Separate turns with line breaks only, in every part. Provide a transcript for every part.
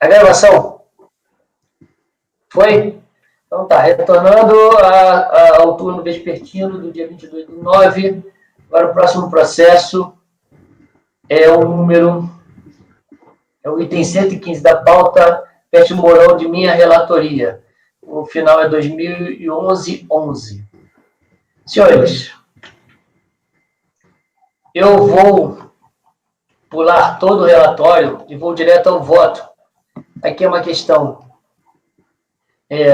A gravação? Foi? Então tá, retornando ao turno vespertino do dia 22/9. Agora o próximo processo é o item 115 da pauta, peste moral de minha relatoria. O final é 2011-11. Senhores, eu vou pular todo o relatório e vou direto ao voto. Aqui é uma questão. É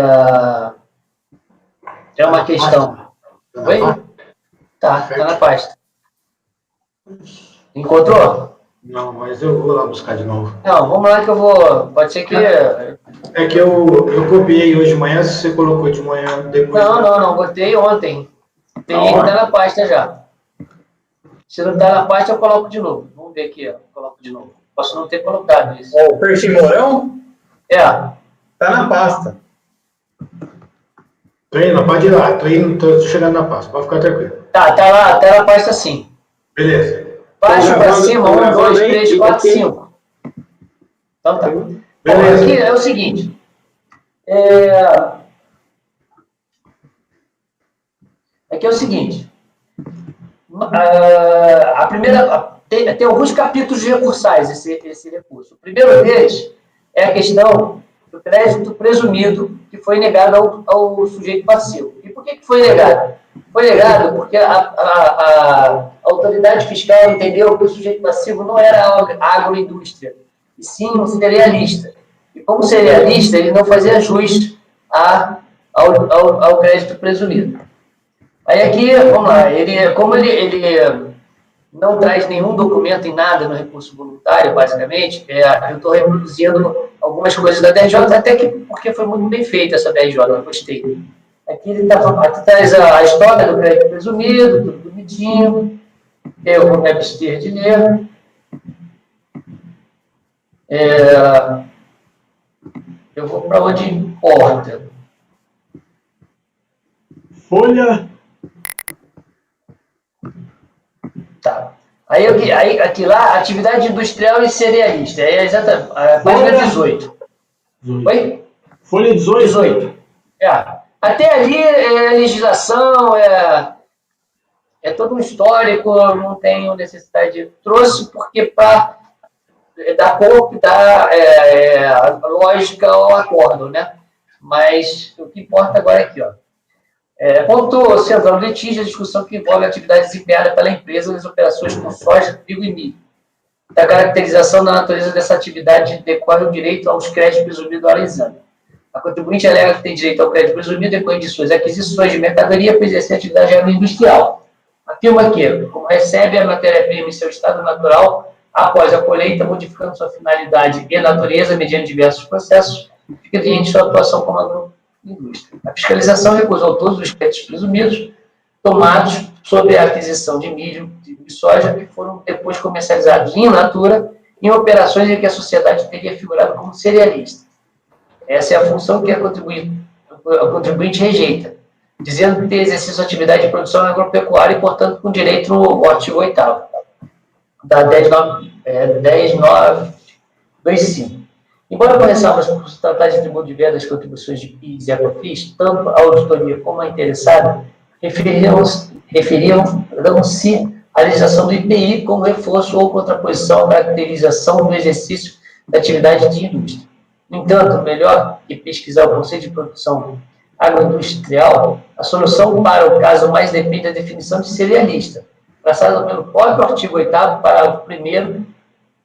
uma questão. Oi? Tá na pasta. Encontrou?
Não, mas eu vou lá buscar de novo.
Não, vamos lá que eu vou. Pode ser que.
É que eu copiei hoje de manhã, se você colocou de manhã depois.
Não, botei ontem. Tem que tá na pasta já. Se não tá na pasta, eu coloco de novo. Vamos ver aqui, ó. Coloco de novo. Posso não ter colocado isso.
O Percy Mourão?
É.
Tá na pasta.
Treino, pode ir lá. Treino, tô chegando na pasta. Pode ficar tranquilo.
Tá lá, tá na pasta sim.
Beleza.
Baixo pra cima, 1, 2, 3, 4, 5. Então tá. Beleza. Aqui é o seguinte. Aqui é o seguinte. A primeira. Tem alguns capítulos recursais esse recurso. O primeiro deles é a questão do crédito presumido que foi negado ao sujeito passivo. E por que foi negado? Foi negado porque a autoridade fiscal entendeu que o sujeito passivo não era agroindústria, e sim um cerealista. E como cerealista, ele não fazia jus ao crédito presumido. Aí aqui, vamos lá, como ele não traz nenhum documento em nada no recurso voluntário, basicamente, eu estou reproduzindo algumas coisas da DRJ, até que porque foi muito bem feita essa DRJ, eu gostei. Aqui ele traz a história do crédito presumido, tudo bonitinho, eu vou me abster de ler. Eu vou para onde importa.
Folha.
Tá. Aí aqui lá, atividade industrial e cerealista. É exatamente a página 18. Oi?
Folha 18.
18. Até ali é legislação, é todo um histórico, não tenho necessidade. Trouxe porque para dar corpo, dar lógica ao acordo, né? Mas o que importa agora é aqui, ó. Ponto central do litígio, a discussão que envolve a atividade desempenhada pela empresa nas operações com soja, trigo e milho. Da caracterização da natureza dessa atividade decorre o direito aos créditos presumidos ao exame. A contribuinte alega que tem direito ao crédito presumido decorre de suas aquisições de mercadoria para exercer atividade agroindustrial. Afirma que, como recebe a matéria-prima em seu estado natural, após a colheita, modificando sua finalidade e natureza mediante diversos processos, fica diante de sua atuação como agroindústria. A fiscalização recusou todos os créditos presumidos tomados sobre a aquisição de milho e soja que foram depois comercializados in natura em operações em que a sociedade teria figurado como cerealista. Essa é a função que a contribuinte rejeita, dizendo ter exercido sua atividade de produção agropecuária e, portanto, com direito no artigo 8º da 10.925. Embora com ressalvas por se tratar de tributo de vendas, contribuições de PIS e ACOFIS, tanto a auditoria como a interessada referiam-se à legislação do IPI como reforço ou contraposição à caracterização do exercício da atividade de indústria. No entanto, melhor que pesquisar o conceito de produção agroindustrial, a solução para o caso mais depende da definição de cerealista, traçada pelo próprio artigo 8º, parágrafo 1º,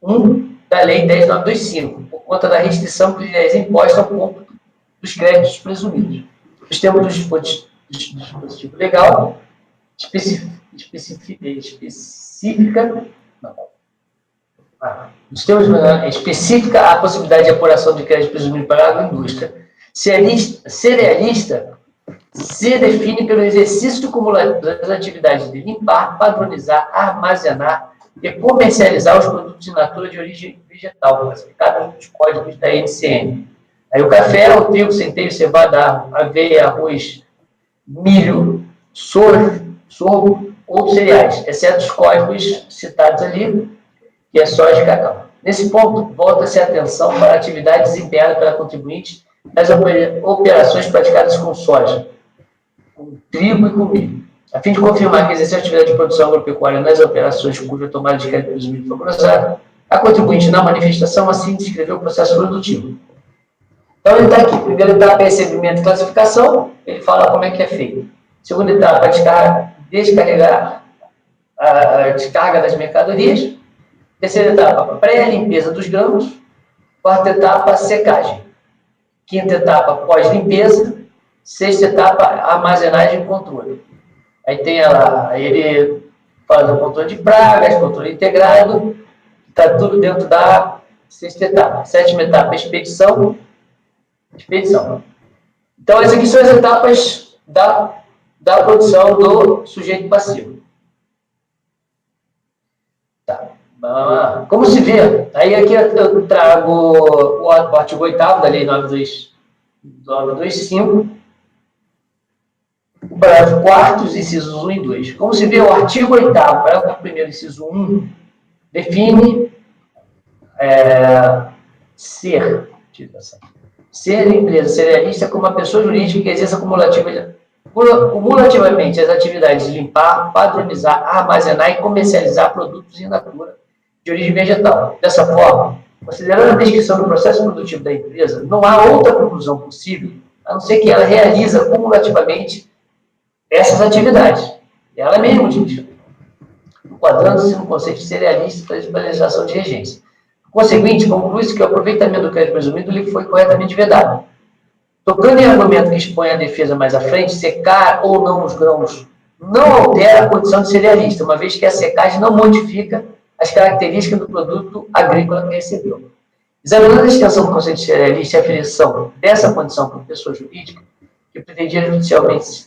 1 da Lei 10.925, por conta da restrição que lhe é imposta ao cômputo dos créditos presumidos. Os termos do dispositivo legal especifica a possibilidade de apuração de crédito presumido para a agroindústria. Cerealista se define pelo exercício cumulativo das atividades de limpar, padronizar, armazenar e comercializar os produtos de natura de origem vegetal, classificados nos códigos da NCM. Aí o café, o trigo, centeio, cevada, aveia, arroz, milho, sorgo ou cereais, exceto os códigos citados ali, que é soja e cacau. Nesse ponto, volta-se a atenção para a atividade desempenhada pela contribuinte nas operações praticadas com soja, com trigo e com milho. A fim de confirmar que exerceu atividade de produção agropecuária nas operações cuja tomada de crédito presumido foi cruzada, a contribuinte, na manifestação, assim descreveu o processo produtivo. Então, ele está aqui. Primeira etapa é recebimento e classificação, ele fala como é que é feito. Segunda etapa, descarregar a descarga das mercadorias. Terceira etapa, pré-limpeza dos grãos. Quarta etapa, secagem. Quinta etapa, pós-limpeza. Sexta etapa, armazenagem e controle. Aí tem ele faz o controle de pragas, controle integrado, está tudo dentro da sexta etapa. Sétima etapa, expedição. Então, essas aqui são as etapas da produção do sujeito passivo. Tá. Como se vê, aí aqui eu trago o artigo 8º da Lei 925, o parágrafo 4º, incisos 1 e 2. Como se vê, o artigo 8º, parágrafo 1º, inciso 1, define ser empresa cerealista como uma pessoa jurídica que exerça cumulativamente as atividades de limpar, padronizar, armazenar e comercializar produtos in natura de origem vegetal. Dessa forma, considerando a descrição do processo produtivo da empresa, não há outra conclusão possível, a não ser que ela realiza cumulativamente essas atividades. Ela mesma diz, enquadrando-se no conceito de cerealista para a disponibilização de regência. Por conseguinte, conclui-se que o aproveitamento do crédito presumido lhe foi corretamente vedado. Tocando em argumento que expõe a defesa mais à frente, secar ou não os grãos não altera a condição de cerealista, uma vez que a secagem não modifica as características do produto agrícola que recebeu. Examinando a extensão do conceito de cerealista e a aferição dessa condição por pessoa jurídica, que pretendia judicialmente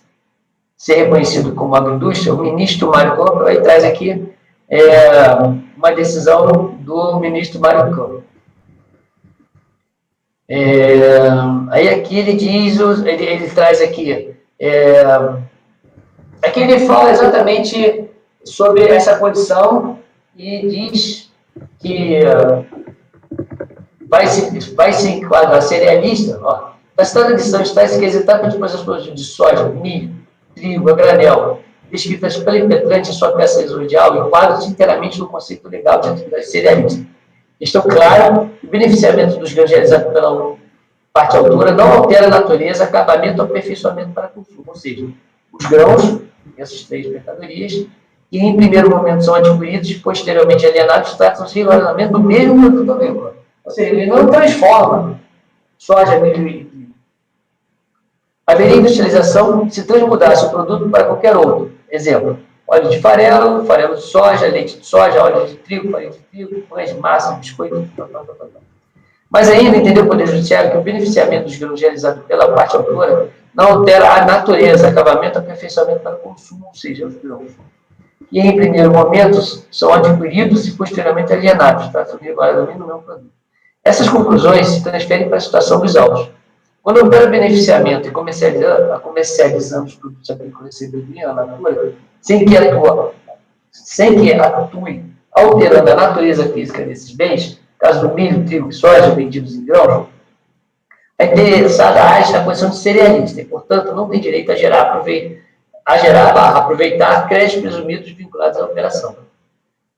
ser reconhecido como agroindústria, o ministro Mário Campos aí traz aqui uma decisão do ministro Mário Campos. Aí aqui ele diz, ele traz aqui, aqui ele fala exatamente sobre essa condição e diz que vai se enquadrar cerealista, ó, nas tradições está que as etapas de processo produtivo de soja, milho, trigo, a granel, descritas pela impetrante em sua peça exordial, enquadram-se inteiramente no conceito legal de atividade cerealista. Estão claro que o beneficiamento dos grãos realizado pela parte autora não altera a natureza, acabamento ou aperfeiçoamento para consumo, ou seja, os grãos, essas três mercadorias, que em primeiro momento são adquiridos e posteriormente alienados, tratam-se rigorosamente do mesmo produto agrícola. Ou seja, ele não transforma soja, milho e trigo. Haveria industrialização se transmudasse o produto para qualquer outro. Exemplo, óleo de farelo, farelo de soja, leite de soja, óleo de trigo, farinha de trigo, pães, massa, biscoito, Mas ainda entendeu o Poder Judiciário que o beneficiamento dos grãos realizado pela parte autora não altera a natureza, acabamento, aperfeiçoamento para o consumo, ou seja, os grãos. E em primeiro momento são adquiridos e posteriormente alienados, tratam rigorosamente do mesmo produto. Essas conclusões se transferem para a situação dos autos. Quando opera o beneficiamento e comercializamos os produtos agrícolas recebidos em natura, sem que atue alterando a natureza física desses bens, caso do milho, trigo e soja vendidos em grãos, a interessada age na condição de cerealista e, portanto, não tem direito a aproveitar créditos presumidos vinculados à operação.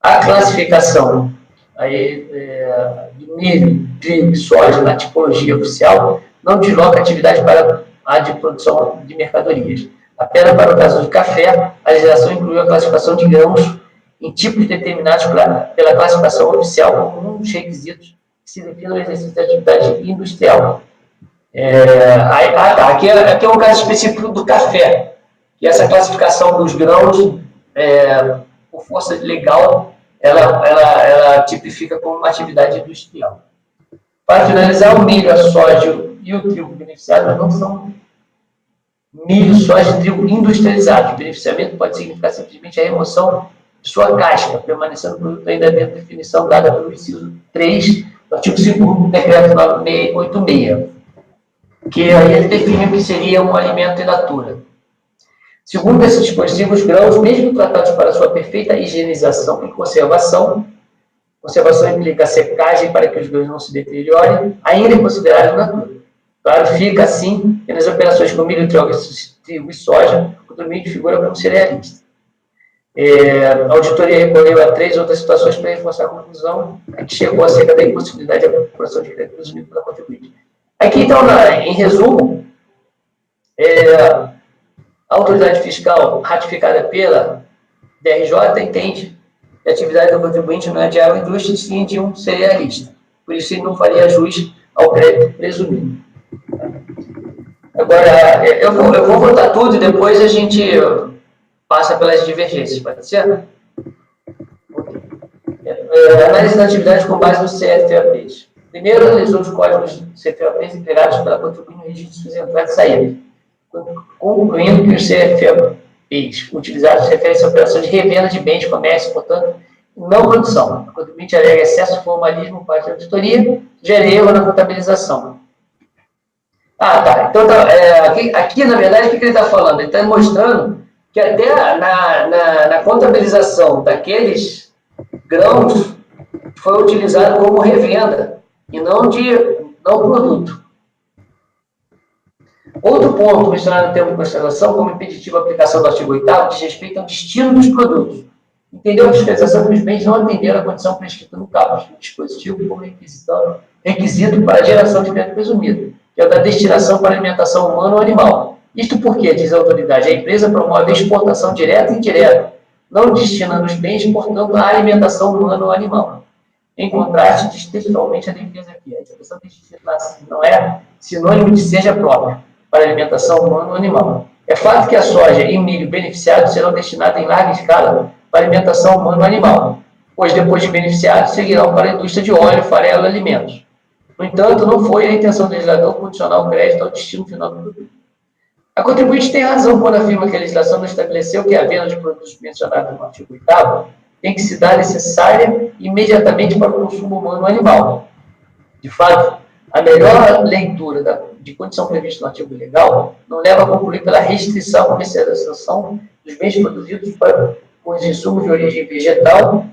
A classificação de milho, trigo e soja na tipologia oficial não desloca a atividade para a de produção de mercadorias. Apenas para o caso de café, a legislação incluiu a classificação de grãos em tipos determinados pela classificação oficial como um dos requisitos que se define o exercício da atividade industrial. Aqui é um caso específico do café, que essa classificação dos grãos, por força legal, ela tipifica como uma atividade industrial. Para finalizar, o milho, a soja e o trigo beneficiados não são milho, soja e trigo industrializados. O beneficiamento pode significar simplesmente a remoção de sua casca, permanecendo o produto ainda dentro da definição dada pelo inciso 3 do artigo 5º do decreto 9686, que aí ele define o que seria um alimento in natura. Segundo esse dispositivo, os grãos, mesmo tratados para sua perfeita higienização e conservação, Conservação implica secagem para que os grãos não se deteriorem, ainda é considerado natura. Claro, fica assim que nas operações com milho, trigo e soja, o contribuinte figura como cerealista. A auditoria recorreu a 3 outras situações para reforçar a conclusão a que chegou acerca da impossibilidade de apuração de crédito presumido pela contribuinte. Aqui, então, em resumo, a autoridade fiscal ratificada pela DRJ entende que a atividade do contribuinte não é de agroindústria, sim de um cerealista. Por isso, ele não faria jus ao crédito presumido. Agora, eu vou votar tudo e depois a gente passa pelas divergências, pode ser? Análise da atividade com base nos CFAPs. Primeiro, analisou os códigos CFAPs empregados pela contribuinte no registro de suas entradas e saídas, concluindo que os CFAPs utilizados referem-se a operação de revenda de bens, comércio, portanto, não produção. A contribuinte alega excesso de formalismo por parte da auditoria, gera erro na contabilização. Tá. Então, aqui, na verdade, o que ele está falando? Ele está mostrando que até na contabilização daqueles grãos foi utilizado como revenda e não produto. Outro ponto mencionado no termo de consideração como impeditivo à aplicação do artigo 8º diz respeito ao destino dos produtos. Entendeu a fiscalização que os bens não atenderam à condição prescrita no caput do dispositivo como requisito para a geração de crédito presumido, que é o da destinação para alimentação humana ou animal. Isto porque, diz a autoridade, a empresa promove a exportação direta e indireta, não destinando os bens, portanto, à alimentação humana ou animal. Em contraste, diz textualmente a defesa aqui, a expressão destinação não é sinônimo de seja própria para alimentação humana ou animal. É fato que a soja e o milho beneficiados serão destinados em larga escala para alimentação humana ou animal, pois depois de beneficiados seguirão para a indústria de óleo, farelo e alimentos. No entanto, não foi a intenção do legislador condicionar o crédito ao destino final do produto. A contribuinte tem razão quando afirma que a legislação não estabeleceu que a venda de produtos mencionados no artigo 8º tem que se dar necessária imediatamente para o consumo humano ou animal. De fato, a melhor leitura de condição prevista no artigo legal não leva a concluir pela restrição à comercialização dos bens produzidos com os insumos de origem vegetal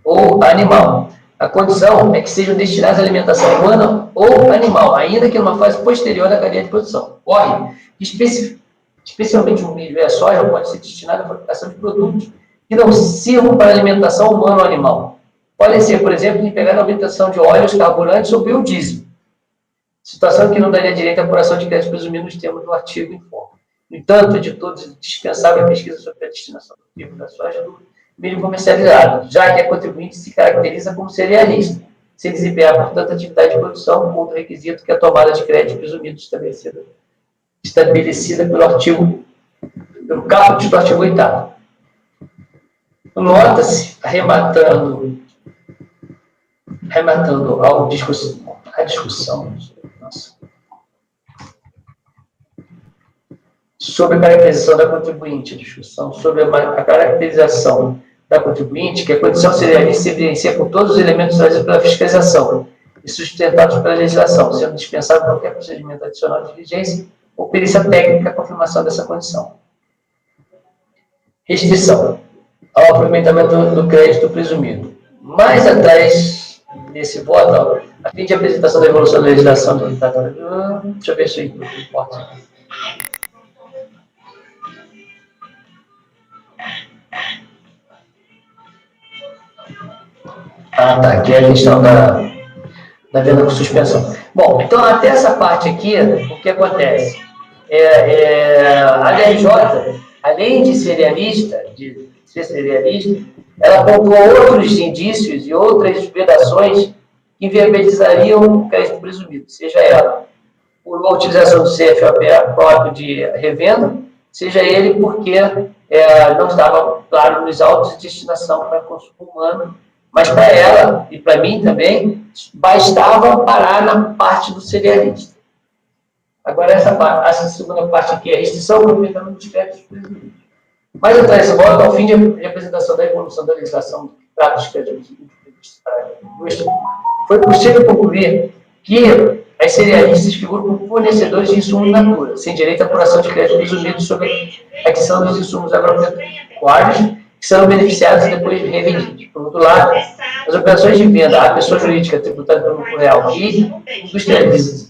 ou animal. A condição é que sejam destinados à alimentação humana ou animal, ainda que numa fase posterior da cadeia de produção. Ocorre que, especialmente o milho e a soja, pode ser destinado à fabricação de produtos que não sirvam para alimentação humana ou animal. Podem ser, por exemplo, empregar a alimentação de óleos, carburantes ou biodiesel. Situação que não daria direito à apuração de crédito presumido nos termos do artigo informa. No entanto, é de todos dispensável a pesquisa sobre a destinação do tipo da soja do milho comercializado, já que a contribuinte se caracteriza como cerealista, se desempenhar, portanto, atividade de produção, outro requisito que é a tomada de crédito presumido estabelecida pelo caput do artigo 8º. Nota-se, arrematando a discussão sobre a caracterização da contribuinte, sobre a caracterização da contribuinte, que a condição cerealista se evidencia por todos os elementos trazidos pela fiscalização e sustentados pela legislação, sendo dispensável qualquer procedimento adicional de diligência ou perícia técnica a confirmação dessa condição. Restrição ao aproveitamento do crédito presumido. Mais atrás desse voto, a fim de apresentação da evolução da legislação do ditado. Deixa eu ver se importa. Tá. Aqui é a questão da venda com suspensão. Bom, então até essa parte aqui, o que acontece? A DRJ, além de ser cerealista, ela pontuou outros indícios e outras vedações que inviabilizariam o crédito presumido, seja ela por uma utilização do CFAP próprio de revenda, seja ele porque não estava claro nos autos de destinação para consumo humano, mas para ela e para mim também bastava parar na parte do cerealista. Agora essa segunda parte aqui é a restrição ao aproveitamento dos créditos presumidos. Mais atrás desse voto, ao fim de apresentação da evolução da legislação que trata dos créditos previstos para a indústria, foi possível concluir que as cerealistas figuram como fornecedores de insumos in natura, sem direito à apuração de crédito presumido sobre a aquisição dos insumos agropecuários que serão beneficiados e depois revendidos. Por outro lado, as operações de venda à pessoa jurídica tributada pelo lucro real e industrializa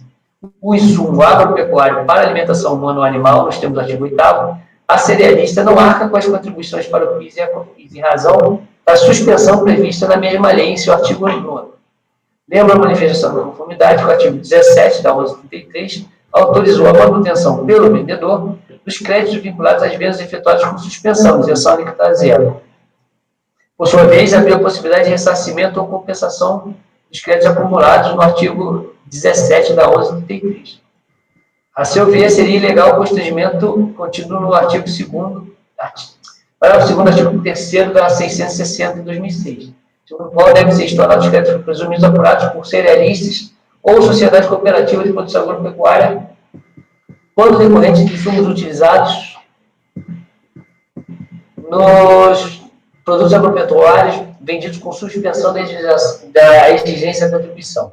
o insumo agropecuário para alimentação humana ou animal, nos termos do artigo 8º, a cerealista não arca com as contribuições para o PIS e a COFINS, em razão da suspensão prevista na mesma lei em seu artigo 9º. Lembra a manifestação da conformidade que o artigo 17 da 1133 autorizou a manutenção pelo vendedor dos créditos vinculados às vendas efetuadas com suspensão, isenção alíquota zero. Por sua vez, abriu a possibilidade de ressarcimento ou compensação dos créditos acumulados no artigo 17 da 1133. A seu ver, seria ilegal o constrangimento contido no artigo 2º, parágrafo 2º, artigo 3º da 660 de 2006, segundo o qual devem ser estornados os créditos presumidos apurados por cerealistas ou sociedades cooperativas de produção agropecuária quando decorrentes de insumos utilizados nos produtos agropecuários vendidos com suspensão da exigência da contribuição.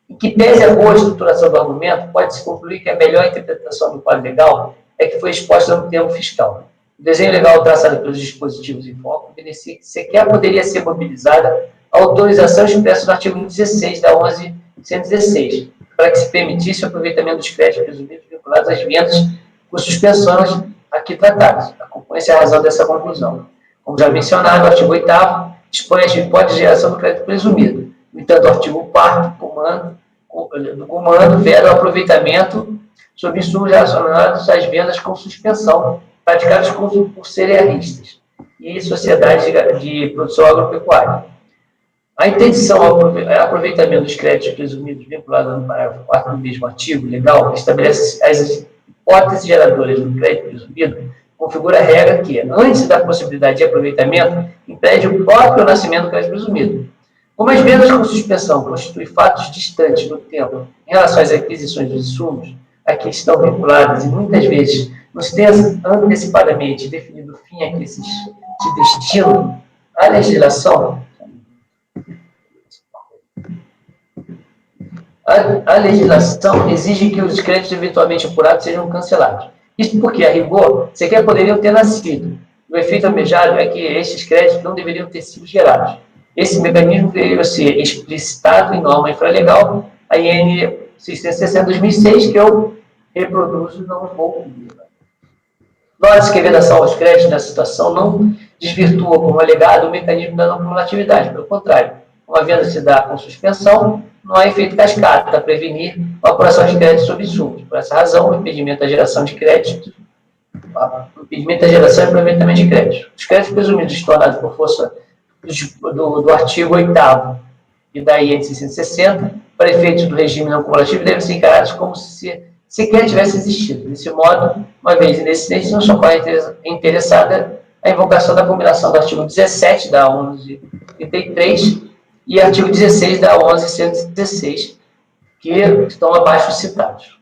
Em que pese a boa estruturação do argumento, pode-se concluir que a melhor interpretação do quadro legal é que foi exposta no termo fiscal. O desenho legal traçado pelos dispositivos em foco evidencia que sequer poderia ser mobilizada a autorização expressa no artigo 16 da 1116, para que se permitisse o aproveitamento dos créditos presumidos vinculados às vendas com suspensões aqui tratadas. Acompanhe-se a razão dessa conclusão. Como já mencionado, o artigo 8º dispõe as hipóteses de geração do crédito presumido. No entanto, o artigo 4º do comando veda o aproveitamento sobre insumos relacionados às vendas com suspensão praticados por cerealistas e sociedades de produção agropecuária. A interdição ao aproveitamento dos créditos presumidos vinculados no parágrafo 4º do mesmo artigo legal estabelece as hipóteses geradoras do crédito presumido, configura a regra que, antes da possibilidade de aproveitamento, impede o próprio nascimento do crédito presumido. Como as vendas com suspensão constituem fatos distantes no tempo em relação às aquisições dos insumos, a que estão vinculadas e muitas vezes não se tem antecipadamente definido o fim a que se destinam, a legislação exige que os créditos eventualmente apurados sejam cancelados. Isso porque, a rigor, sequer poderiam ter nascido. O efeito almejado é que estes créditos não deveriam ter sido gerados. Esse mecanismo veio a ser explicitado em norma infralegal, a IN 660/2006, que eu reproduzo e não vou cumprir. Note-se que a vedação aos créditos nessa situação não desvirtua, como alegado, o mecanismo da não cumulatividade. Pelo contrário, uma venda se dá com suspensão, não há efeito cascata para prevenir a apuração de créditos sobre insumos. Por essa razão, o impedimento da geração de créditos, o impedimento da geração e aproveitamento de créditos. Os créditos presumidos tornados por força do artigo 8º e da IN 660, para efeitos do regime não cumulativo, devem ser encarados como se sequer tivesse existido. Desse modo, uma vez inexistente, não socorre interessada a invocação da combinação do artigo 17 da 1133 e artigo 16 da 1116, que estão abaixo citados.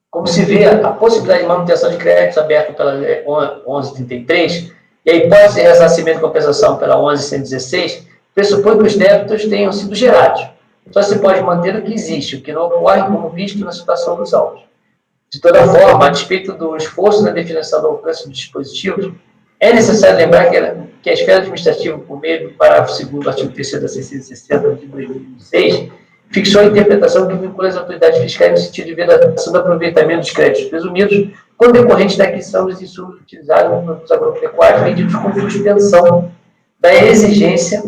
Como se vê, a possibilidade de manutenção de créditos aberto pela 1133 e a hipótese de ressarcimento e compensação pela 1116 pressupõe que os débitos tenham sido gerados. Só se pode manter o que existe, o que não ocorre como visto na situação dos autos. De toda forma, a despeito do esforço na definição do alcance dos dispositivos, é necessário lembrar que a esfera administrativa, por meio do parágrafo 2º do artigo 3º da 660 de 2006, fixou a interpretação que vincula as autoridades fiscais no sentido de vedação do aproveitamento dos créditos presumidos quando decorrente da aquisição dos insumos utilizados nos produtos agropecuários vendidos com suspensão da exigência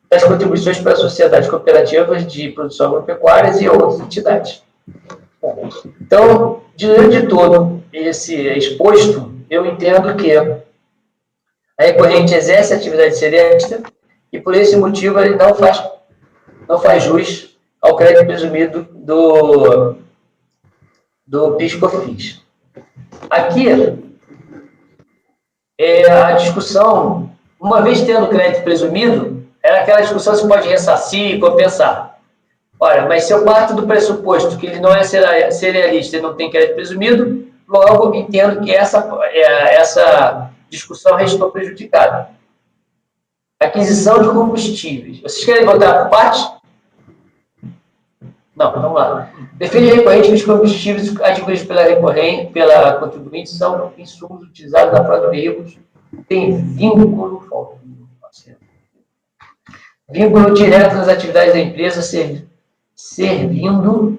das contribuições para sociedades cooperativas de produção agropecuárias e outras entidades. Então, diante de todo esse exposto, eu entendo que a recorrente exerce a atividade cerealista e, por esse motivo, ele não faz jus ao crédito presumido do PIS/COFINS. Aqui, a discussão, uma vez tendo crédito presumido, era aquela discussão se pode ressarcir e compensar. Ora, mas se eu parto do pressuposto que ele não é cerealista e não tem crédito presumido, logo entendo que essa discussão restou prejudicada. Aquisição de combustíveis. Vocês querem votar por parte? Não, vamos lá. Defende a recorrente que os combustíveis adquiridos pela contribuinte são insumos utilizados na frota de veículos tem vínculo direto nas atividades da empresa, servindo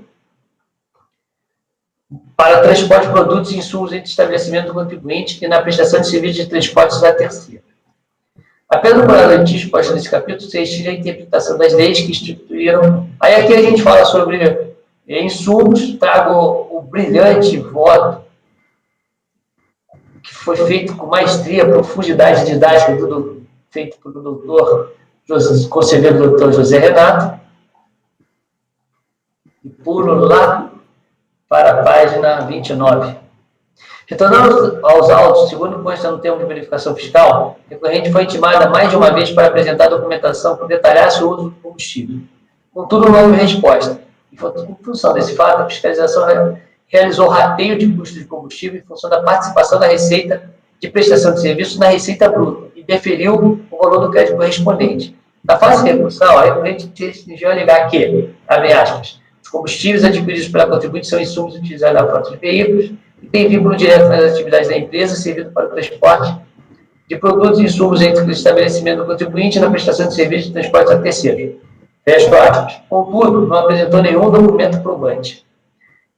para transporte de produtos e insumos entre estabelecimento do contribuinte e na prestação de serviços de transportes da terceira. Apenas por litígio posto nesse capítulo, se estira a interpretação das leis que instituíram. Aí aqui a gente fala sobre insumos, trago o brilhante voto que foi feito com maestria, profundidade didática, feito pelo doutor, conselheiro doutor José Renato, e pulo lá para a página 29. Retornando aos autos, segundo consta no termo de verificação fiscal, a recorrente foi intimada mais de uma vez para apresentar documentação que detalhasse o uso do combustível. Contudo, não houve resposta. Em função desse fato, a fiscalização realizou rateio de custos de combustível em função da participação da receita de prestação de serviços na receita bruta e deferiu o valor do crédito correspondente. Na fase recursal, a recorrente decidiu alegar que, abre aspas, os combustíveis adquiridos pela contribuinte são insumos utilizados na frota de veículos e têm vínculo direto nas atividades da empresa, servindo para o transporte de produtos e insumos entre o estabelecimento do contribuinte e na prestação de serviços de transporte a terceiros. Fecho aspas. Contudo, não apresentou nenhum documento provante.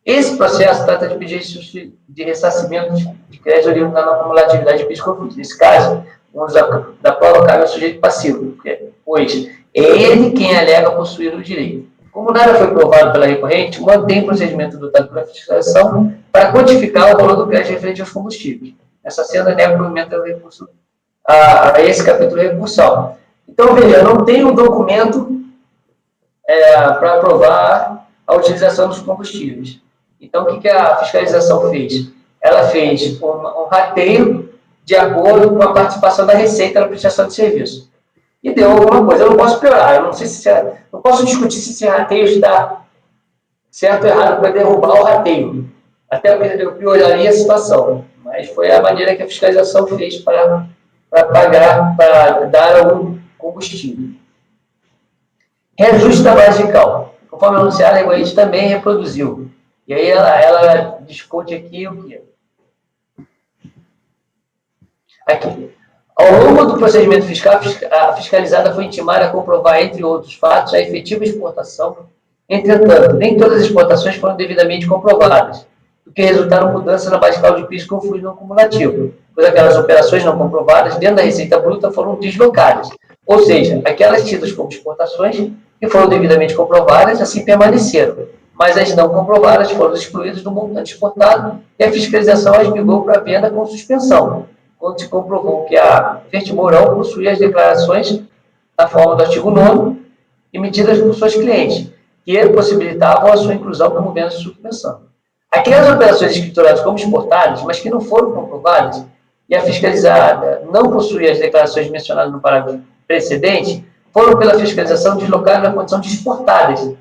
Esse processo trata de pedidos de ressarcimento de crédito oriundo da não cumulatividade de PIS/COFINS. Nesse caso, vamos da prova cabe ao sujeito passivo, pois é ele quem alega possuir o direito. Como nada foi provado pela recorrente, mantém o procedimento adotado pela fiscalização para quantificar o valor do crédito referente aos combustíveis. Essa senda nega o provimento do recurso a esse capítulo recursal. Então, veja, não tem um documento para provar a utilização dos combustíveis. Então, o que a fiscalização fez? Ela fez um rateio de acordo com a participação da Receita na prestação de serviço. E deu alguma coisa. Eu não posso piorar, eu não sei se não posso discutir se esse rateio está certo ou errado para derrubar o rateio. Até porque eu pioraria a situação. Mas foi a maneira que a fiscalização fez para pagar, para dar algum combustível. Reajuste da base de cálculo. Conforme anunciado, a recorrente também reproduziu. E aí ela discute aqui o quê? Aqui. Ao longo do procedimento fiscal, a fiscalizada foi intimada a comprovar, entre outros fatos, a efetiva exportação. Entretanto, nem todas as exportações foram devidamente comprovadas, o que resultaram mudanças na base de cálculo de PIS com fluido não cumulativo, pois aquelas operações não comprovadas dentro da receita bruta foram deslocadas. Ou seja, aquelas tidas como exportações que foram devidamente comprovadas, assim permaneceram, mas as não comprovadas foram excluídas do montante exportado e a fiscalização as migrou para a venda com suspensão, quando se comprovou que a Fertimorão possuía as declarações na forma do artigo 9º emitidas por seus clientes, que possibilitavam a sua inclusão como venda de suspensão. Aquelas operações escrituradas como exportadas, mas que não foram comprovadas, e a fiscalizada não possuía as declarações mencionadas no parágrafo precedente, foram pela fiscalização deslocadas na condição de exportadas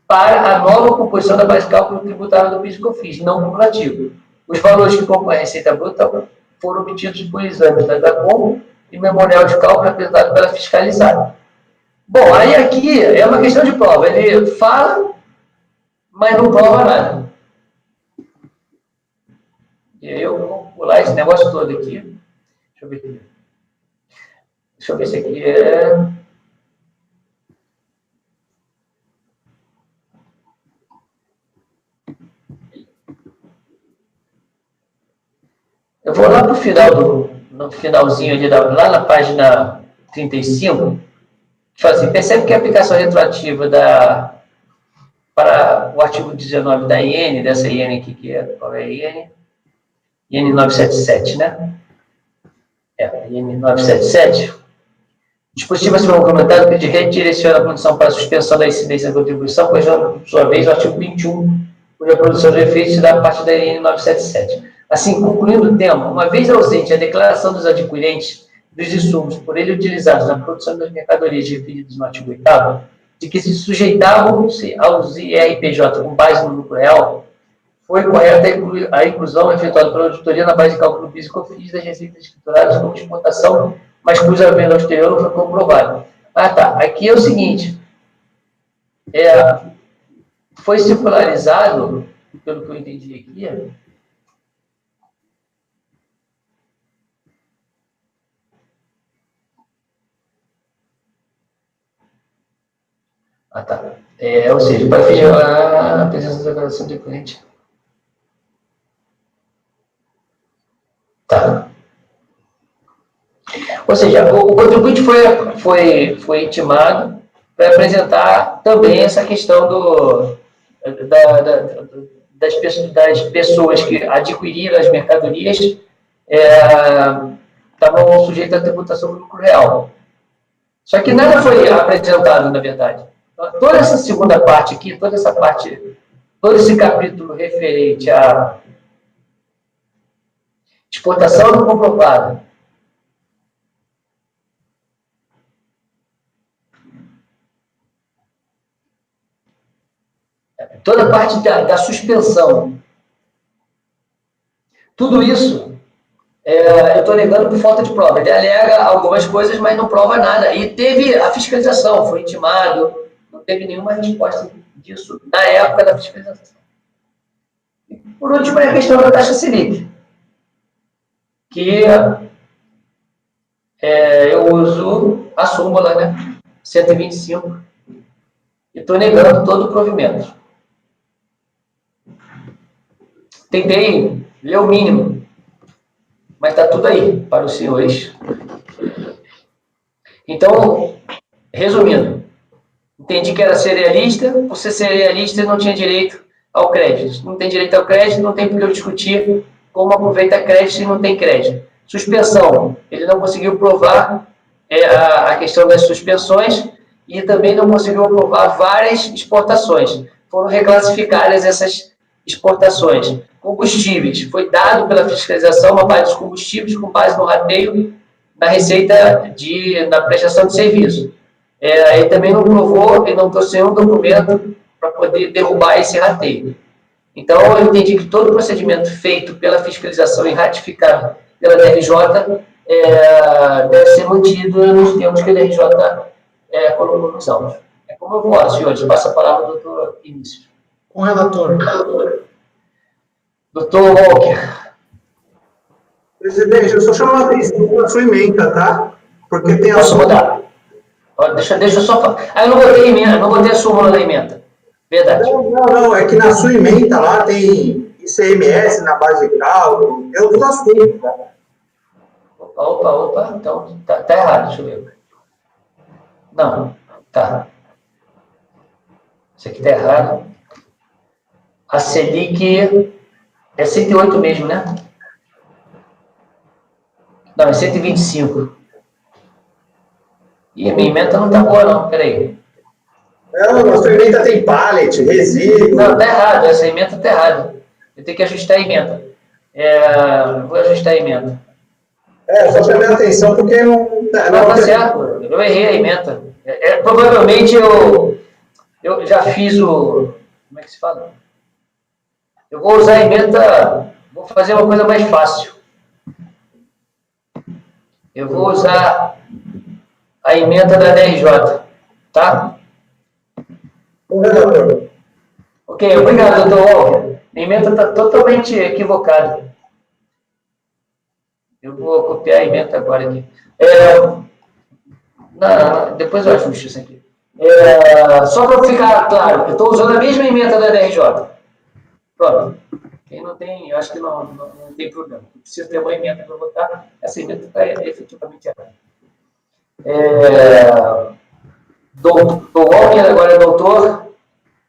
para a nova composição da base de cálculo tributável do PIS/COFINS, não cumulativo. Os valores que compõem a receita bruta foram obtidos por exames da DACOM e memorial de cálculo apresentado pela fiscalizada. Bom, aí aqui é uma questão de prova. Ele fala, mas não prova nada. E aí eu vou pular esse negócio todo aqui. Deixa eu ver aqui. Deixa eu ver se aqui é... Eu vou lá para o final, no finalzinho ali, lá na página 35, que fala assim, percebe que a aplicação retroativa para o artigo 19 da IN, dessa IN aqui, que é, qual é a IN? IN 977, né? IN 977. O dispositivo a ser complementado que redireciona a condição para a suspensão da incidência da contribuição, pois, por sua vez, o artigo 21, cuja produção de efeitos se dá a partir da IN 977. Assim, concluindo o tema, uma vez ausente a declaração dos adquirentes dos insumos por ele utilizados na produção das mercadorias referidas no artigo 8º, de que se sujeitavam aos IRPJ com base no lucro real, foi correta a inclusão efetuada pela auditoria na base de cálculo PIS/COFINS das receitas escrituradas como exportação, mas cuja venda ao exterior não foi comprovada. Ah, tá. Aqui é o seguinte. Foi circularizado, pelo que eu entendi aqui, Ah, tá. Ou seja, para vigiar a presença da declaração do cliente. Tá. Ou seja, o contribuinte foi intimado para apresentar também essa questão das pessoas que adquiriram as mercadorias estavam sujeitas à tributação do lucro real. Só que nada foi apresentado, na verdade. Toda essa segunda parte aqui, todo esse capítulo referente à exportação não comprovada, toda a parte da suspensão, tudo isso eu estou negando por falta de prova. Ele alega algumas coisas, mas não prova nada. E teve a fiscalização, foi intimado, não teve nenhuma resposta disso na época da fiscalização. E, por último, é a questão da taxa Selic, que eu uso a súmula, né, 125, e estou negando todo o provimento. Tentei ler o mínimo, mas está tudo aí para os senhores. Então, resumindo, entendi que era cerealista, por ser cerealista não tinha direito ao crédito. Não tem direito ao crédito, não tem por que eu discutir como aproveita crédito e não tem crédito. Suspensão, ele não conseguiu provar a questão das suspensões e também não conseguiu provar várias exportações. Foram reclassificadas essas exportações. Combustíveis, foi dado pela fiscalização uma base dos combustíveis com base no rateio na receita na prestação de serviço. Ele também não provou e não trouxe nenhum documento para poder derrubar esse rateio. Então, eu entendi que todo o procedimento feito pela fiscalização e ratificado pela DRJ deve ser mantido nos termos que a DRJ colocou nos autos. É como eu vou, senhores. Passa a palavra ao doutor Início.
Com o relator.
Doutor Walker.
Presidente, eu só chamo a atenção para a sua emenda, tá? Porque tem a
Posso botar? Deixa eu só falar. Eu não botei emenda, não botei a súmula da emenda. Verdade.
Não, é que na sua emenda lá tem ICMS na base de cálculo, eu vou dar súmula, tá?
Opa, então tá errado, deixa eu ver. Não, tá. Isso aqui tá errado. A Selic é 108 mesmo, né? Não, é 125. E a minha emenda não tá boa, não, peraí.
Não, a sua emenda tem pallet, resíduo.
Não, tá errado, essa emenda tá errada. Eu tenho que ajustar a emenda. Vou ajustar a emenda.
Só chamei a atenção porque não
tá certo, eu errei a emenda. Provavelmente eu já fiz o... Como é que se fala? Eu vou usar a emenda... Vou fazer uma coisa mais fácil. Eu vou usar a emenda da DRJ, tá? Ok, obrigado, doutor Walker. A emenda está totalmente equivocada. Eu vou copiar a emenda agora aqui. Não, depois eu ajusto isso aqui. Só para ficar claro, eu estou usando a mesma emenda da DRJ. Pronto. Quem não tem, eu acho que não tem problema. Eu preciso ter uma emenda para votar. Essa emenda está efetivamente errada. Doutor Walker, agora é doutor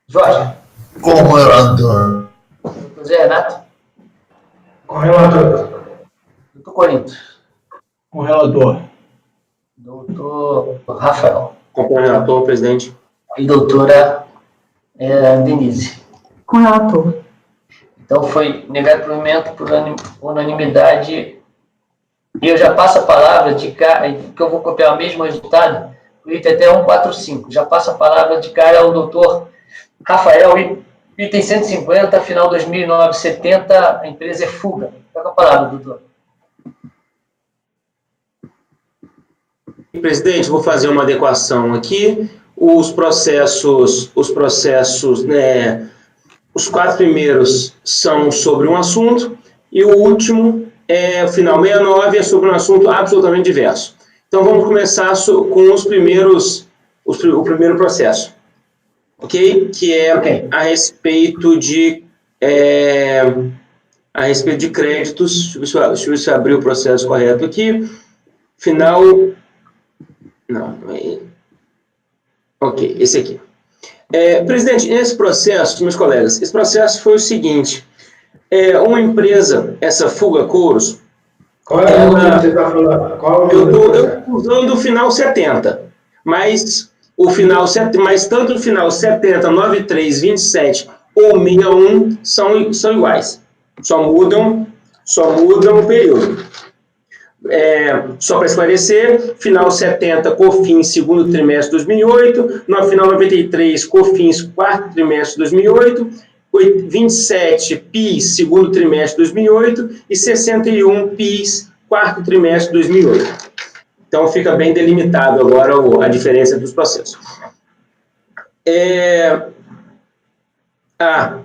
Jorge.
Com relator.
Doutor Zé Renato.
Com o relator.
Doutor Corinto.
Com o relator.
Doutor Rafael.
Com o relator, presidente.
E doutora Denise.
Com o relator.
Então, foi negado provimento por unanimidade. E eu já passo a palavra de cara, que eu vou copiar o mesmo resultado, o item até 145. Já passo a palavra de cara ao doutor Rafael, item 150, final 2009-70, a empresa é Fuga. Está com a palavra, doutor.
Presidente, vou fazer uma adequação aqui. Os processos, né, os 4 primeiros são sobre um assunto e o último, o final 69, é sobre um assunto absolutamente diverso. Então, vamos começar com os primeiros, o primeiro processo. ok? Que é
Ok.
a respeito de créditos. Deixa eu ver se eu abri o processo correto aqui. Final. Não, ok, esse aqui. Presidente, esse processo, meus colegas, esse processo foi o seguinte: uma empresa, essa Fuga Couros,
Qual é o número que você está falando? Qual é o número do
eu
processo?
estou usando o final 70, mas tanto o final 70, 93, 27 ou 61 são iguais. Só mudam o período. Só para esclarecer, final 70, COFINS, segundo trimestre de 2008, no final 93, COFINS, quarto trimestre de 2008, 27, PIS, segundo trimestre de 2008, e 61, PIS, quarto trimestre de 2008. Então, fica bem delimitado agora a diferença dos processos.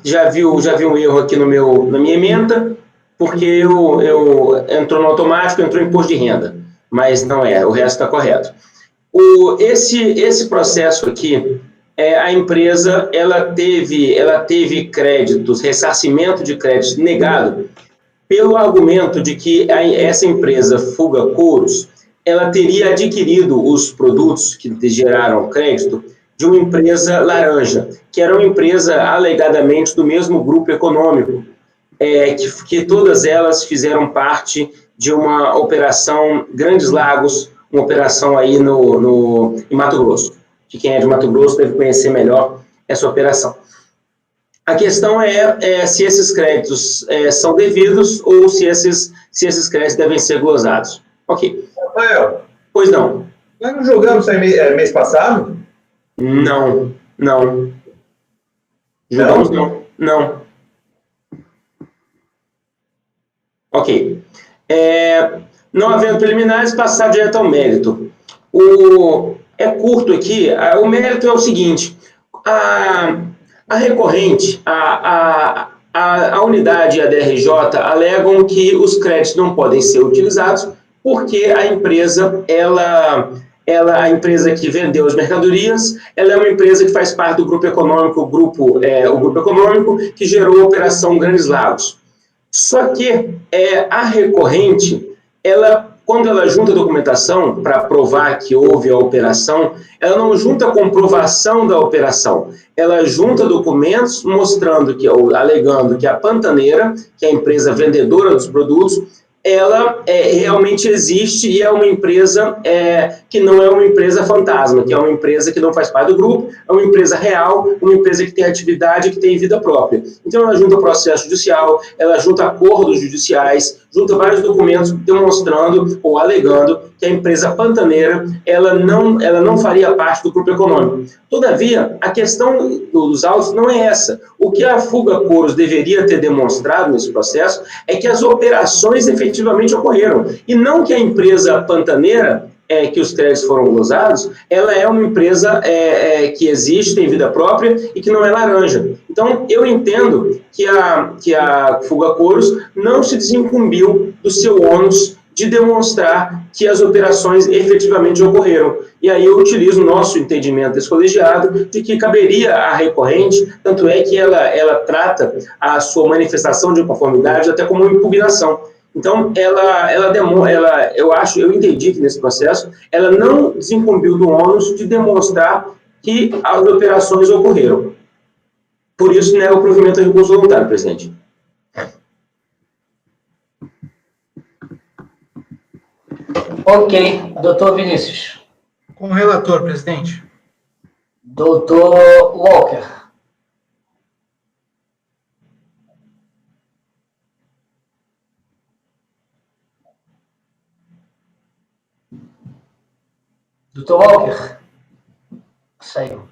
Já vi um erro aqui na minha ementa, porque entrou no automático, entrou imposto de renda, mas não é, o resto está correto. Esse processo aqui, a empresa ela teve créditos, ressarcimento de créditos negado, pelo argumento de que essa empresa Fuga Couros, ela teria adquirido os produtos que geraram crédito de uma empresa laranja, que era uma empresa alegadamente do mesmo grupo econômico, que todas elas fizeram parte de uma operação Grandes Lagos, uma operação aí em Mato Grosso, que quem é de Mato Grosso deve conhecer melhor essa operação. A questão se esses créditos são devidos ou se esses créditos devem ser glosados. Ok.
Rafael,
Pois não.
nós não jogamos isso aí mês passado?
Não. Jogamos não. Ok. Não havendo preliminares, passar direto ao mérito. É curto aqui. O mérito é o seguinte: a recorrente, a unidade e a DRJ alegam que os créditos não podem ser utilizados porque a empresa, a empresa que vendeu as mercadorias, ela é uma empresa que faz parte do grupo econômico, o grupo econômico que gerou a Operação Grandes Lagos. Só que a recorrente, quando ela junta documentação para provar que houve a operação, ela não junta a comprovação da operação, ela junta documentos mostrando alegando que a Pantaneira, que é a empresa vendedora dos produtos, ela realmente existe e é uma empresa que não é uma empresa fantasma, que é uma empresa que não faz parte do grupo, é uma empresa real, uma empresa que tem atividade, que tem vida própria. Então, ela junta processo judicial, ela junta acordos judiciais, junta vários documentos demonstrando ou alegando que a empresa Pantaneira ela não faria parte do grupo econômico. Todavia, a questão dos autos não é essa. O que a Fuga Couros deveria ter demonstrado nesse processo é que as operações efetivamente ocorreram, e não que a empresa Pantaneira, que os créditos foram glosados, ela é uma empresa que existe, tem vida própria e que não é laranja. Então, eu entendo que a Fuga Couros não se desincumbiu do seu ônus de demonstrar que as operações efetivamente ocorreram. E aí eu utilizo o nosso entendimento desse colegiado de que caberia à recorrente, tanto é que ela trata a sua manifestação de conformidade até como uma impugnação. Então, eu entendi que nesse processo, ela não desincumbiu do ônus de demonstrar que as operações ocorreram. Por isso, nega o provimento a recurso voluntário, presidente.
Ok. Doutor Vinícius.
Com o relator, presidente.
Doutor Walker. Doutor Walker. Saiu.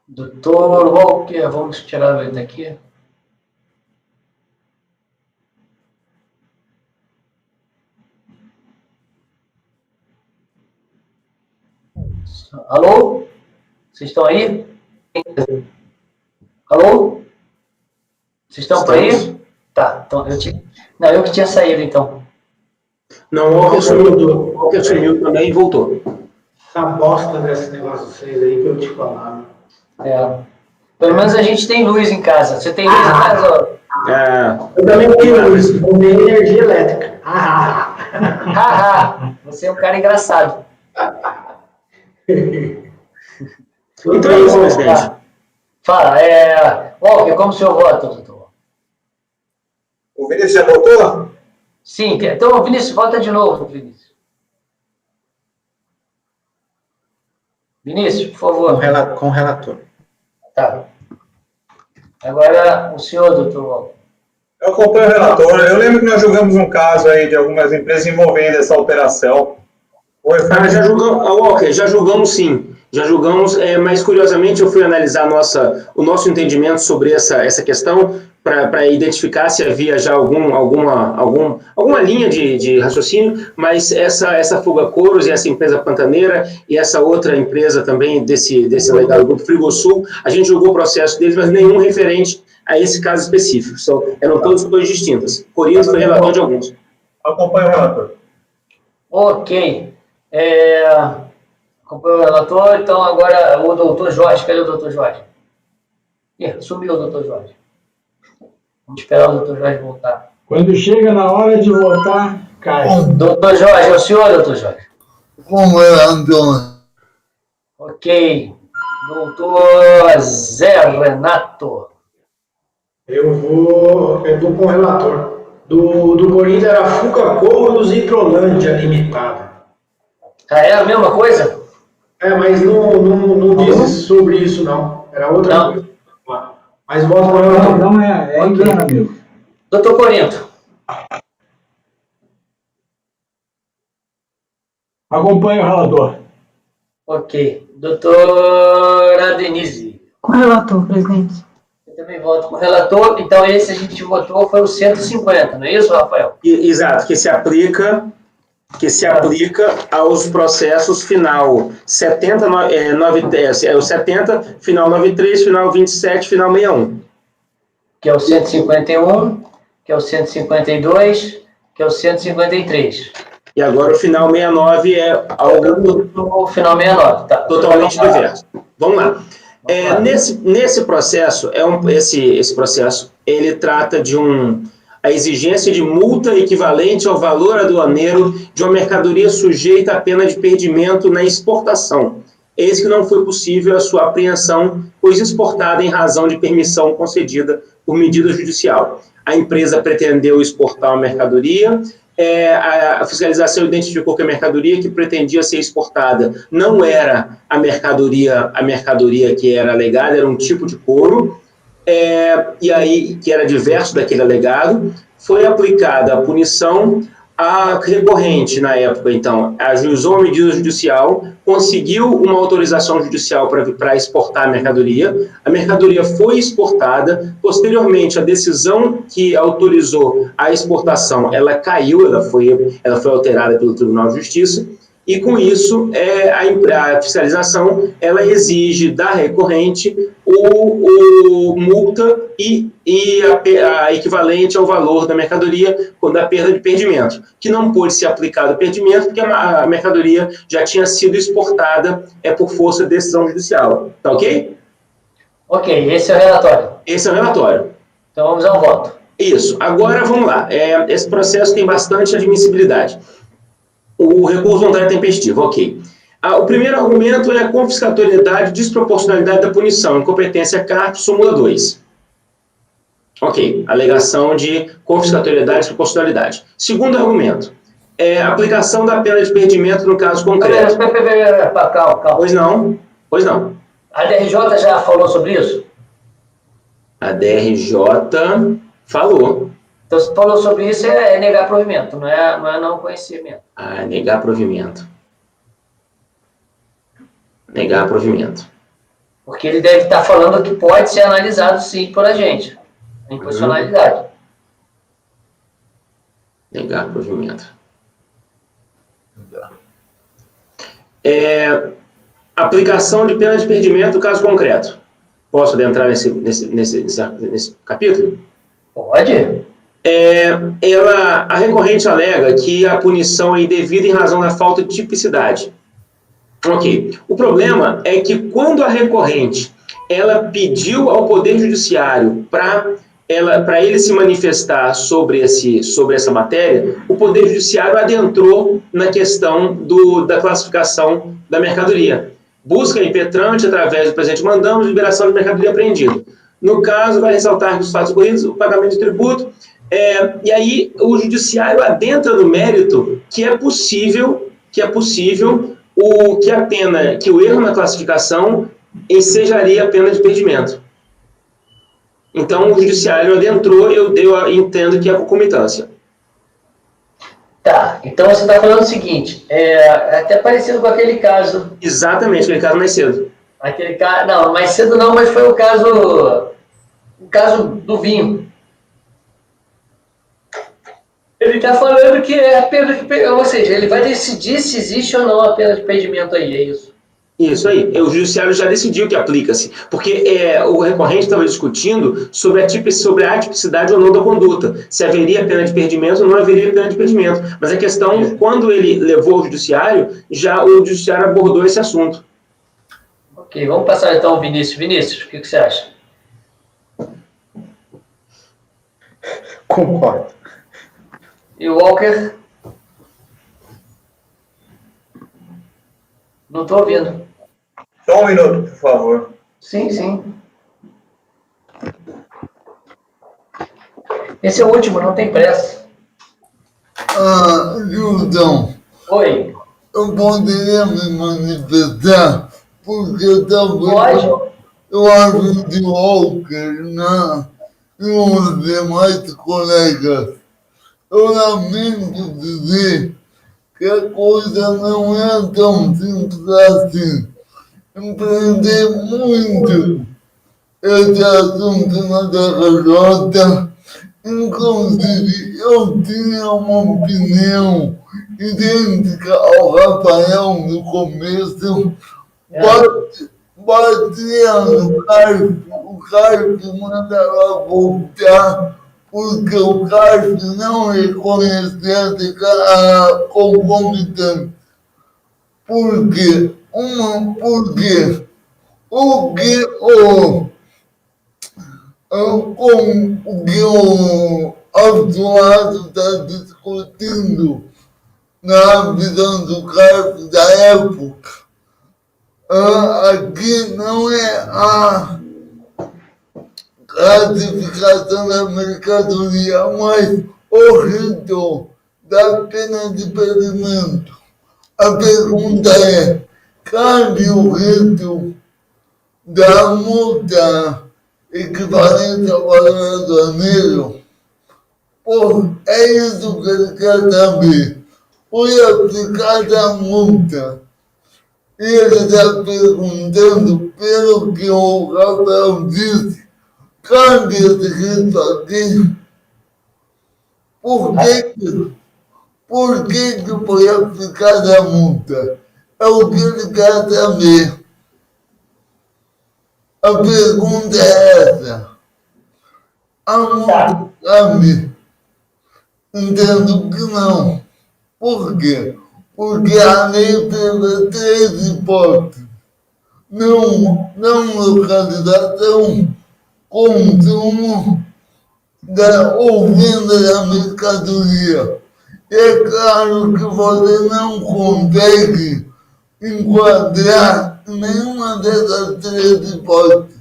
Doutor Walker, vamos tirar ele daqui. Alô? Vocês estão aí? Alô? Vocês estão por aí? Tá, então não, eu que tinha saído então.
Não, o Walker sumiu também e voltou.
Essa bosta desse negócio de vocês aí que eu te falava.
Pelo menos a gente tem luz em casa. Você tem luz em casa?
Eu também tenho luz, não tenho energia elétrica.
Você é um cara engraçado.
Então é isso, presidente.
Fala, Walker, como o senhor vota, doutor?
O Vinícius já voltou?
Sim, então, Vinícius, volta de novo, Vinícius. Vinícius, por favor.
Com o relator.
Tá. Agora, o senhor, doutor Walker.
Eu acompanho o relator. Eu lembro que nós julgamos um caso aí de algumas empresas envolvendo essa operação.
Walker, já julgamos sim. Já julgamos, mas curiosamente eu fui analisar o nosso entendimento sobre essa questão para identificar se havia já alguma linha de raciocínio, mas essa Fuga Couros e essa empresa Pantaneira e essa outra empresa também desse legado Grupo Frigosul, a gente julgou o processo deles, mas nenhum referente a esse caso específico. Eram todas coisas distintas. Corinthians foi relator de alguns.
Acompanho o relator.
Ok. Acompanho o relator, então agora o doutor Jorge. Cadê o doutor Jorge? Sumiu o doutor Jorge. Vamos esperar o doutor Jorge voltar.
Quando chega na hora de votar, cai.
Doutor Jorge, é o senhor, doutor Jorge?
Com relator.
Ok. Doutor Zé Renato.
Eu vou com o relator. Do Corinthians era Fuga Couros e Trolândia Limitada.
É a mesma coisa?
Mas não diz sobre isso, não. Era outra coisa. Mas volta para o relator.
Não é engano, amigo.
Doutor Corinto.
Acompanha o relator.
Ok. Doutora Denise.
Com o relator, presidente.
Eu também voto com o relator. Então, esse a gente votou foi o 150, não é isso, Rafael?
Exato, que se aplica aos processos final 70, o 70, final 93, final 27, final 61.
Que é o 151, que é o 152, que é o 153.
E agora o final 69 é algo
O final 69, tá.
totalmente diverso. Vamos lá. Nesse processo, esse processo, ele trata de a exigência de multa equivalente ao valor aduaneiro de uma mercadoria sujeita à pena de perdimento na exportação. Eis que não foi possível a sua apreensão, pois exportada em razão de permissão concedida por medida judicial. A empresa pretendeu exportar uma mercadoria, a fiscalização identificou que a mercadoria que pretendia ser exportada não era a mercadoria que era alegada, era um tipo de couro, e aí, que era diverso daquele alegado, foi aplicada a punição. A recorrente, na época, então, ajuizou a medida judicial, conseguiu uma autorização judicial para exportar a mercadoria foi exportada, posteriormente, a decisão que autorizou a exportação, ela caiu, ela foi alterada pelo Tribunal de Justiça, e com isso, a fiscalização, ela exige da recorrente o multa e a equivalente ao valor da mercadoria da perda de perdimento, que não pôde ser aplicado o perdimento porque a mercadoria já tinha sido exportada por força de decisão judicial. Tá ok?
Ok, esse é o relatório.
Esse é o relatório.
Então vamos ao voto.
Isso. Agora, vamos lá. Esse processo tem bastante admissibilidade. O recurso voluntário tempestivo, ok. O primeiro argumento é a confiscatoriedade e desproporcionalidade da punição, incompetência CARP, súmula 2. Ok, alegação de confiscatoriedade e desproporcionalidade. Segundo argumento, a aplicação da pena de perdimento no caso concreto.
Calma.
Pois não.
A DRJ já falou sobre isso?
A DRJ falou.
Então, se falou sobre isso, é negar provimento, não é não conhecimento.
Negar provimento. Negar provimento.
Porque ele deve estar falando que pode ser analisado, sim, por a gente. A inconstitucionalidade.
Negar provimento. Aplicação de pena de perdimento, caso concreto. Posso adentrar nesse capítulo?
Pode?
A recorrente alega que a punição é indevida em razão da falta de tipicidade. Ok. O problema é que quando a recorrente ela pediu ao Poder Judiciário para ele se manifestar sobre essa matéria, o Poder Judiciário adentrou na questão da classificação da mercadoria. Busca impetrante através do presente mandamos, liberação de mercadoria apreendida. No caso, vai ressaltar que os fatos ocorridos, o pagamento de tributo, e aí o Judiciário adentra no mérito que é possível que o erro na classificação ensejaria a pena de perdimento. Então, o Judiciário adentrou, eu entendo que é a concomitância.
Tá, então você está falando o seguinte, até parecido com aquele caso.
Exatamente, aquele caso mais cedo.
Aquele caso, não, mais cedo não, mas foi o caso do vinho. Ele está falando que é a pena de perdimento, ou seja, ele vai decidir se existe ou não a pena de perdimento aí, é isso?
Isso aí. O Judiciário já decidiu que aplica-se, porque o recorrente estava discutindo sobre a tipicidade ou não da conduta, se haveria pena de perdimento ou não haveria pena de perdimento. Mas a questão, quando ele levou ao Judiciário, o Judiciário abordou esse assunto.
Ok, vamos passar então ao Vinícius. Vinícius, o que você acha?
Concordo.
E o Walker? Não estou ouvindo.
Só um minuto, por favor.
Sim, sim. Esse é o último, não tem pressa.
Judão,
Oi.
eu poderia me manifestar, porque eu
Pode?
eu acho que o Walker e os demais colegas, eu lamento dizer que a coisa não é tão simples assim. Empreender muito esse assunto na DRJ, inclusive eu tinha uma opinião idêntica ao Rafael no começo, batia no Carlos, o Carlos mandava voltar, porque o Carlos não reconhecia a concomitância. Por quê? Porque o que o autuado está discutindo na visão do Carlos da época, aqui não é a classificação da mercadoria, mas o rito da pena de perdimento. A pergunta é, cabe o rito da multa equivalente ao valor do aduaneiro? É isso que ele quer saber. Foi aplicada a multa. E ele está perguntando, pelo que o Rafael disse, cabe esse rito aqui? Por que foi aplicada a multa? É o que ele quer saber. A pergunta é essa. A multa cabe? Entendo que não. Por quê? Porque a lei prevê 3 hipóteses. Não localização, consumo ou venda da mercadoria. É claro que você não consegue enquadrar nenhuma dessas 3 hipóteses.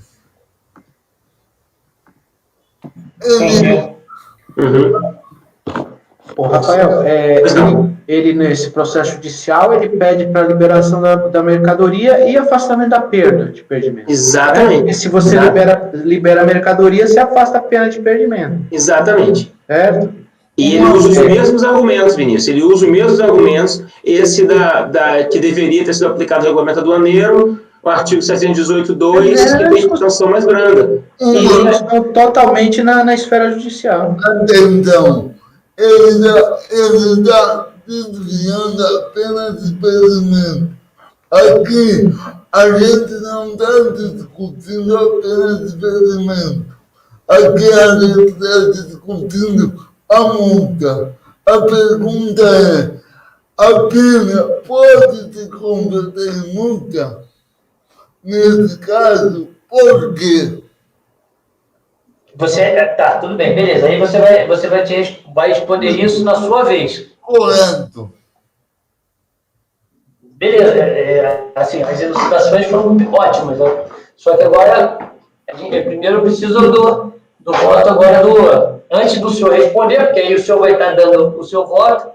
Ô, Rafael, ele nesse processo judicial, ele pede para liberação da mercadoria e afastamento da perda de perdimento.
Exatamente.
E se você libera a mercadoria, você afasta a pena de perdimento.
Exatamente.
Certo?
E ele usa os mesmos argumentos, Vinícius. Ele usa os mesmos argumentos, esse que deveria ter sido aplicado no regulamento aduaneiro, o artigo 718.2, que tem sanção mais branda.
E eles estão totalmente na esfera judicial.
Atenção, ele está desviando a pena de perdimento. Aqui, a gente não está discutindo apenas impedimento. Aqui a gente está discutindo a multa. A pergunta é, a pena pode se converter em multa? Nesse caso, por quê?
Tá, tudo bem, beleza. Aí você vai responder isso na sua vez.
Correto.
Beleza, assim, as ilustrações foram ótimas, né? Só que agora, primeiro eu preciso do voto agora antes do senhor responder, porque aí o senhor vai estar dando o seu voto,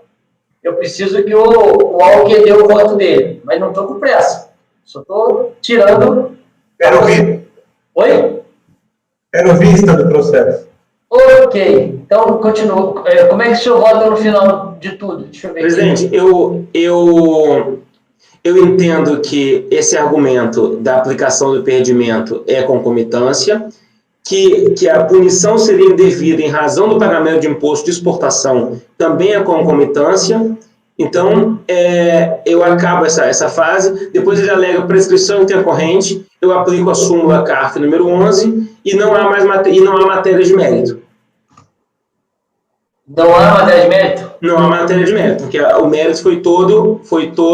eu preciso que o Alckmin dê o voto dele, mas não estou com pressa, só estou tirando...
Quero ouvir.
Oi?
Quero vista do processo.
Ok, então continua. Como é que o senhor vota no final de tudo? Deixa eu ver.
Presidente, eu entendo que esse argumento da aplicação do impedimento é concomitância, que a punição seria indevida em razão do pagamento de imposto de exportação também é concomitância. Então, eu acabo essa fase, depois ele alega prescrição intercorrente, eu aplico a súmula CARF número 11 e não há matéria de mérito.
Não há matéria de mérito?
Não há matéria de mérito, porque o mérito foi todo...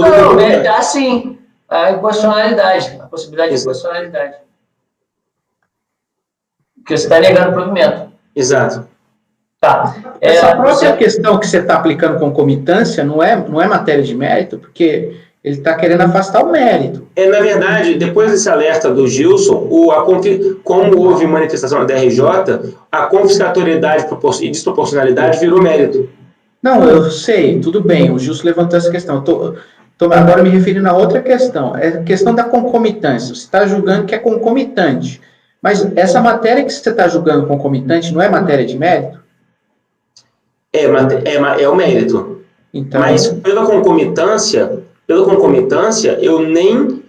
Não, o mérito há sim. A inconstitucionalidade, a possibilidade de inconstitucionalidade. Porque você está negando o provimento.
Exato.
Tá.
Essa próxima questão que você está aplicando concomitância não é matéria de mérito, porque ele está querendo afastar o mérito.
Na verdade, depois desse alerta do Gilson, como houve manifestação da DRJ, a confiscatoriedade e desproporcionalidade virou mérito.
Não, eu sei, tudo bem, o Gilson levantou essa questão. Estou agora me referindo a outra questão, é a questão da concomitância. Você está julgando que é concomitante, mas essa matéria que você está julgando concomitante não é matéria de mérito?
É o mérito.
Então,
mas pela concomitância, eu nem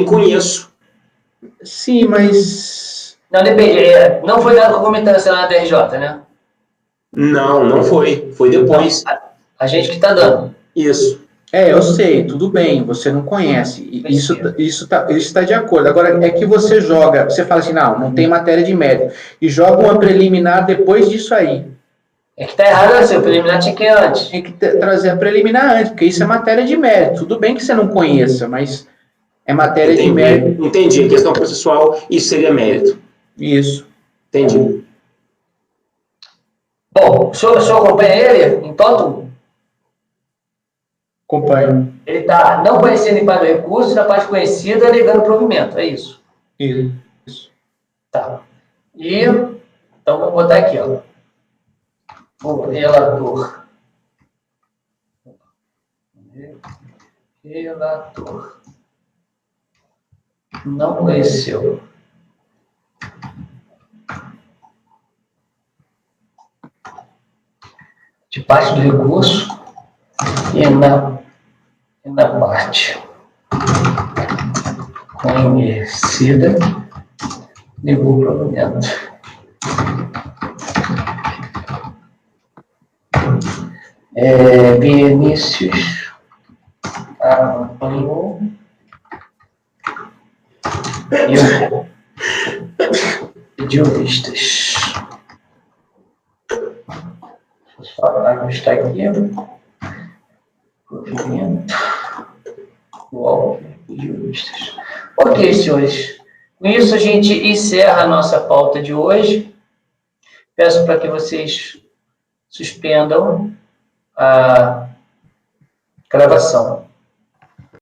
conheço.
Sim, mas...
Não, depende. Não foi dado concomitância na DRJ, né?
Não foi. Foi depois.
A gente que está dando.
Isso.
Eu sei, tudo bem, você não conhece, isso tá de acordo. Agora, é que você fala assim, não tem matéria de mérito, e joga uma preliminar depois disso aí.
É que está errado assim, o preliminar tinha que ir antes.
Tem que trazer a preliminar antes, porque isso é matéria de mérito. Tudo bem que você não conheça, mas é matéria de mérito.
Entendi, questão processual, isso seria mérito.
Isso.
Entendi.
Bom, o senhor acompanha ele em tótum?
Acompanho.
Ele está não conhecendo em parte do recurso, na parte conhecida, alegando provimento, é isso?
Isso.
Tá. Então, vamos botar aqui, ó. O relator. Relator. Não conheceu. De parte do recurso e na parte conhecida, negou o provimento. Vinícius apanhou e pediu vistas. Só ajustar aqui. Provimento. O Alckmin pediu vistas. Ok, senhores. Com isso, a gente encerra a nossa pauta de hoje. Peço para que vocês suspendam a gravação.